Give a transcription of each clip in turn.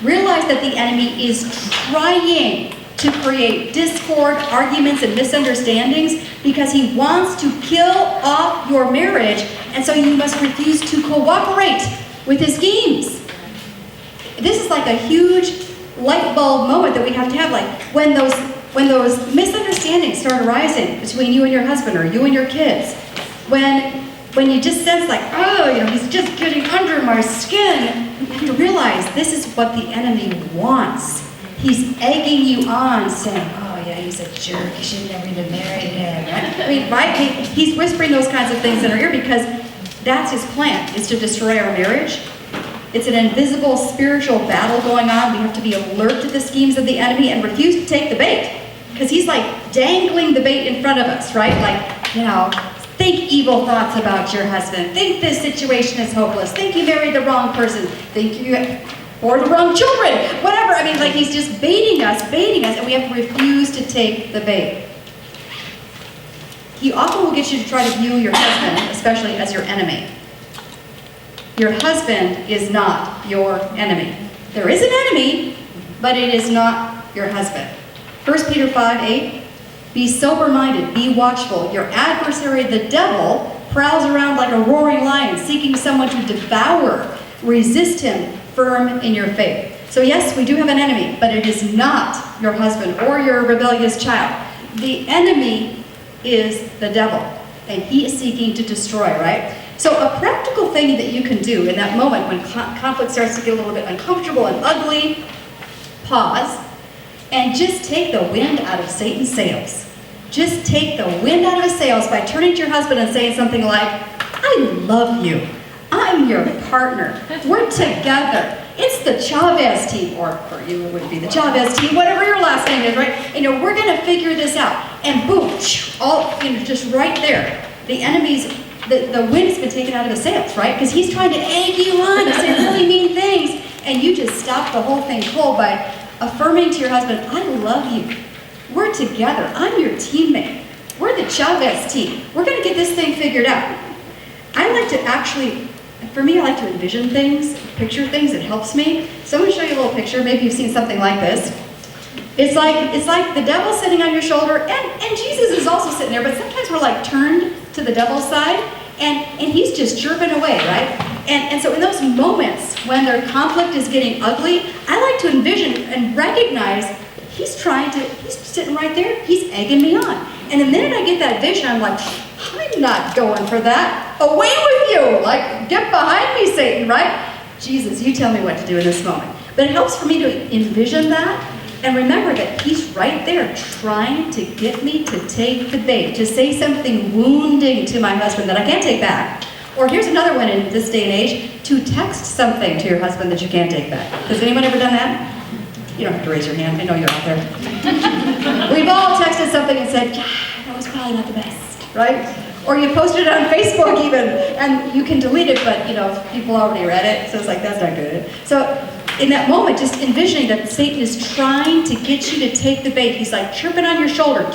Realize that the enemy is trying to create discord, arguments, and misunderstandings because he wants to kill off your marriage, and so you must refuse to cooperate with his schemes. This is like a huge light bulb moment that we have to have, like when those misunderstandings start arising between you and your husband or you and your kids, when you just sense like, oh, he's just getting under my skin, you have to realize this is what the enemy wants. He's egging you on, saying, oh yeah, he's a jerk, you should never even marry him, right? I mean, right? He's whispering those kinds of things in our ear because that's his plan, is to destroy our marriage. It's an invisible spiritual battle going on. We have to be alert to the schemes of the enemy and refuse to take the bait. Because he's like dangling the bait in front of us, right? Like, think evil thoughts about your husband. Think this situation is hopeless. Think you married the wrong person. Think you or the wrong children. Whatever. I mean, like he's just baiting us, and we have to refuse to take the bait. He often will get you to try to view your husband, especially as your enemy. Your husband is not your enemy. There is an enemy, but it is not your husband. 1 Peter 5:8, be sober-minded, be watchful. Your adversary, the devil, prowls around like a roaring lion, seeking someone to devour. Resist him, firm in your faith. So yes, we do have an enemy, but it is not your husband or your rebellious child. The enemy is the devil, and he is seeking to destroy, right? So a practical thing that you can do in that moment when conflict starts to get a little bit uncomfortable and ugly, pause, and just take the wind out of Satan's sails. Just take the wind out of his sails by turning to your husband and saying something like, I love you. I'm your partner. We're together. It's the Chavez team, or for you it would be the Chavez team, whatever your last name is, right? And we're going to figure this out. And boom, all just right there. The enemy's, the wind has been taken out of his sails, right? Because he's trying to egg you on to say really mean things, and you just stop the whole thing cold by affirming to your husband, I love you. We're together. I'm your teammate. We're the Chavez team. We're going to get this thing figured out. I like to actually, for me, I like to envision things, picture things. It helps me. So I'm going to show you a little picture. Maybe you've seen something like this. It's like the devil sitting on your shoulder, and Jesus is also sitting there, but sometimes we're like turned to the devil's side, and he's just chirping away, right? And so in those moments when their conflict is getting ugly, I like to envision and recognize he's sitting right there, he's egging me on. And the minute I get that vision, I'm like, I'm not going for that. Away with you! Like, get behind me, Satan, right? Jesus, you tell me what to do in this moment. But it helps for me to envision that and remember that he's right there trying to get me to take the bait, to say something wounding to my husband that I can't take back. Or here's another one in this day and age, to text something to your husband that you can't take back. Has anyone ever done that? You don't have to raise your hand, I know you're out there. We've all texted something and said, yeah, that was probably not the best, right? Or you posted it on Facebook even, and you can delete it, but people already read it, so it's like, that's not good. So in that moment, just envisioning that Satan is trying to get you to take the bait. He's like chirping on your shoulder,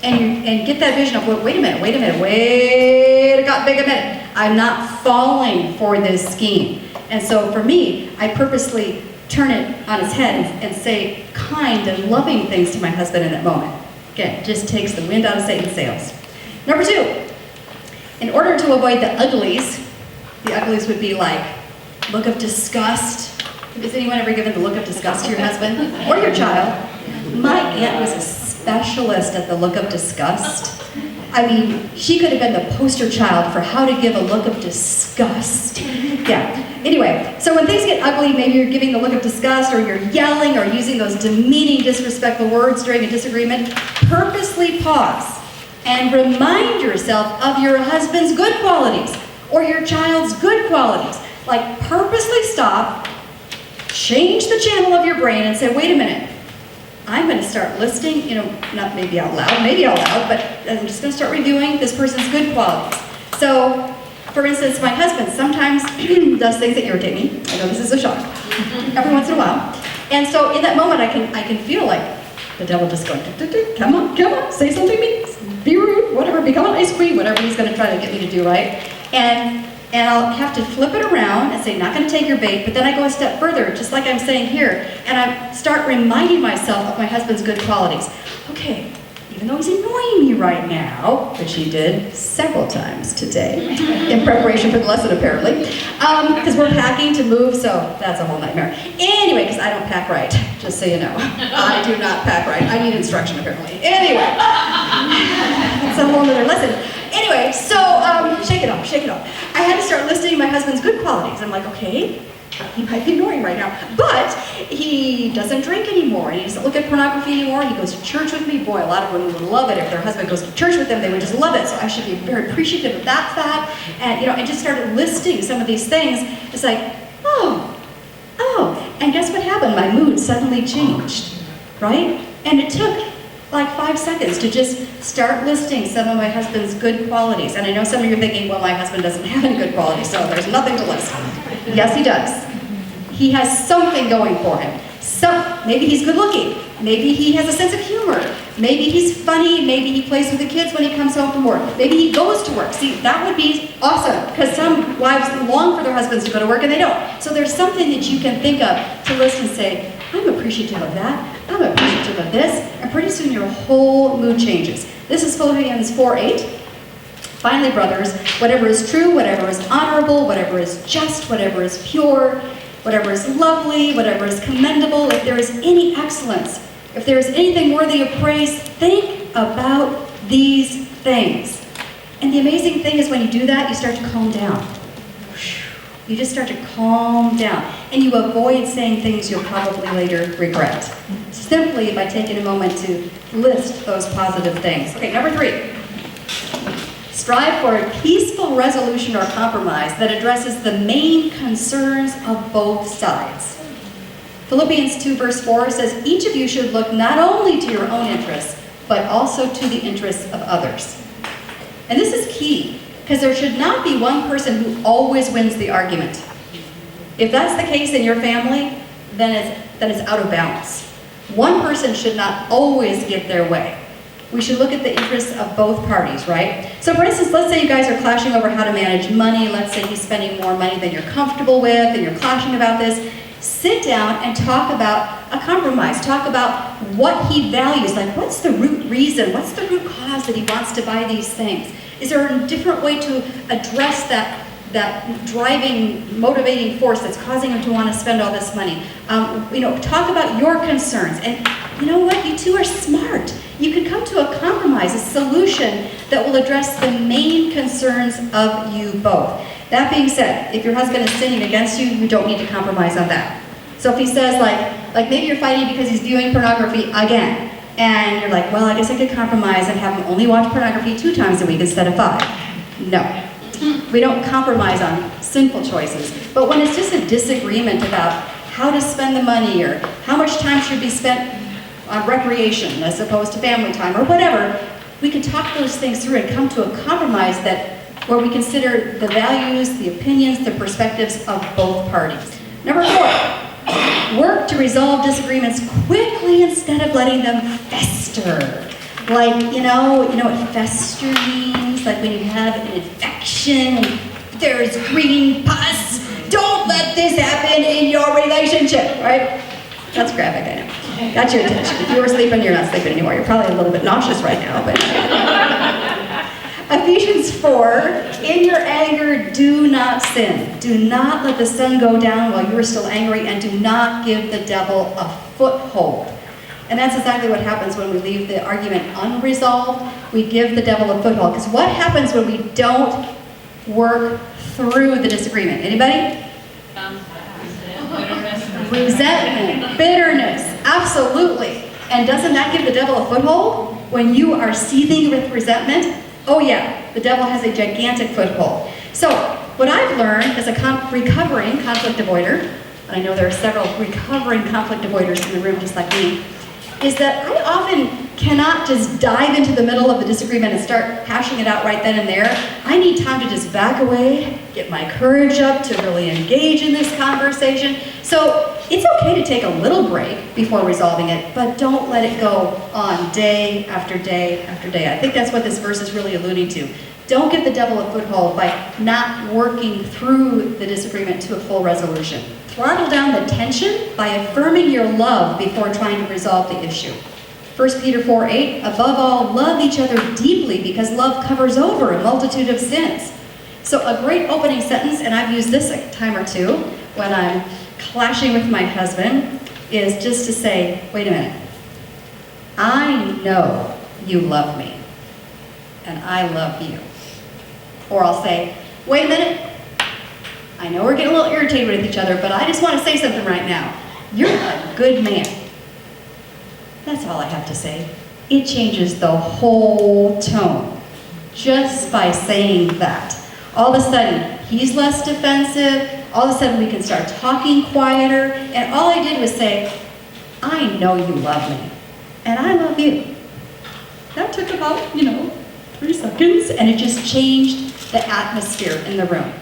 and get that vision of, wait a minute, it got big a minute. I'm not falling for this scheme. And so for me, I purposely turn it on its head and say kind and loving things to my husband in that moment. Again, just takes the wind out of Satan's sails. Number 2, in order to avoid the uglies would be like look of disgust. Has anyone ever given the look of disgust to your husband or your child? My aunt was a specialist at the look of disgust. I mean, she could have been the poster child for how to give a look of disgust. Yeah. Anyway, so when things get ugly, maybe you're giving the look of disgust, or you're yelling, or using those demeaning, disrespectful words during a disagreement, purposely pause and remind yourself of your husband's good qualities or your child's good qualities. Like, purposely stop, change the channel of your brain and say, wait a minute, I'm going to start listing, not maybe out loud, but I'm just going to start reviewing this person's good qualities. So, for instance, my husband sometimes does things that irritate me. I know this is a shock. Every once in a while. And so in that moment, I can feel like the devil just going, come on, say something to me, be rude, whatever, become an ice cream, whatever he's going to try to get me to do, right? And and I'll have to flip it around and say, not going to take your bait, but then I go a step further, just like I'm saying here, and I start reminding myself of my husband's good qualities. Okay, even though he's annoying me right now, which he did several times today, in preparation for the lesson apparently, because we're packing to move, so that's a whole nightmare. Anyway, because I don't pack right, just so you know. I do not pack right. I need instruction apparently. Anyway, it's a whole other lesson. Anyway, so shake it off, shake it off. I had to start listing my husband's good qualities. I'm like, okay, he might be annoying right now, but he doesn't drink anymore, and he doesn't look at pornography anymore. He goes to church with me. Boy, a lot of women would love it if their husband goes to church with them. They would just love it. So I should be very appreciative of that fact. And I just started listing some of these things. It's like, oh, and guess what happened? My mood suddenly changed, right? And it took like 5 seconds to just start listing some of my husband's good qualities. And I know some of you are thinking, well, my husband doesn't have any good qualities, so there's nothing to list. Yes, he does. He has something going for him. Maybe he's good looking. Maybe he has a sense of humor. Maybe he's funny. Maybe he plays with the kids when he comes home from work. Maybe he goes to work. See, that would be awesome, because some wives long for their husbands to go to work and they don't. So there's something that you can think of to list and say, I'm appreciative of that. I'm appreciative of this. And pretty soon your whole mood changes. This is Philippians 4:8. Finally, brothers, whatever is true, whatever is honorable, whatever is just, whatever is pure, whatever is lovely, whatever is commendable, if there is any excellence, if there is anything worthy of praise, think about these things. And the amazing thing is when you do that, you start to calm down. You just start to calm down. And you avoid saying things you'll probably later regret. Simply by taking a moment to list those positive things. Okay, number 3. Strive for a peaceful resolution or compromise that addresses the main concerns of both sides. Philippians 2 verse 4 says, each of you should look not only to your own interests, but also to the interests of others. And this is key, because there should not be one person who always wins the argument. If that's the case in your family, then it's out of balance. One person should not always get their way. We should look at the interests of both parties, right? So for instance, let's say you guys are clashing over how to manage money. Let's say he's spending more money than you're comfortable with, and you're clashing about this. Sit down and talk about a compromise. Talk about what he values. Like, what's the root reason? What's the root cause that he wants to buy these things? Is there a different way to address that driving, motivating force that's causing him to want to spend all this money? Talk about your concerns. And you know what? You two are smart. You can come to a compromise, a solution that will address the main concerns of you both. That being said, if your husband is sinning against you, you don't need to compromise on that. So if he says like maybe you're fighting because he's viewing pornography again, and you're like, well, I guess I could compromise and have him only watch pornography 2 times a week instead of 5. No. We don't compromise on sinful choices. But when it's just a disagreement about how to spend the money or how much time should be spent on recreation as opposed to family time or whatever, we can talk those things through and come to a compromise where we consider the values, the opinions, the perspectives of both parties. Number 4, work to resolve disagreements quickly instead of letting them fester. Like, you know what fester means? Like when you have an infection and there's green pus. Don't let this happen in your relationship, right? That's graphic, I know. Got your attention. If you were sleeping, you're not sleeping anymore. You're probably a little bit nauseous right now, but... Ephesians 4, in your anger, do not sin. Do not let the sun go down while you are still angry, and do not give the devil a foothold. And that's exactly what happens when we leave the argument unresolved. We give the devil a foothold. Because what happens when we don't work through the disagreement? Anybody? Resentment, bitterness, absolutely. And doesn't that give the devil a foothold? When you are seething with resentment, oh yeah, the devil has a gigantic foothold. So what I've learned as a recovering conflict avoider, and I know there are several recovering conflict avoiders in the room just like me, is that I often cannot just dive into the middle of the disagreement and start hashing it out right then and there. I need time to just back away, get my courage up to really engage in this conversation. So it's okay to take a little break before resolving it, but don't let it go on day after day after day. I think that's what this verse is really alluding to. Don't give the devil a foothold by not working through the disagreement to a full resolution. Throttle down the tension by affirming your love before trying to resolve the issue. 1 Peter 4:8, above all, love each other deeply because love covers over a multitude of sins. So a great opening sentence, and I've used this a time or two when I'm clashing with my husband, is just to say, wait a minute, I know you love me, and I love you. Or I'll say, wait a minute, I know we're getting a little irritated with each other, but I just want to say something right now. You're a good man. That's all I have to say. It changes the whole tone just by saying that. All of a sudden, he's less defensive. All of a sudden, we can start talking quieter. And all I did was say, I know you love me, and I love you. That took about, 3 seconds, and it just changed the atmosphere in the room.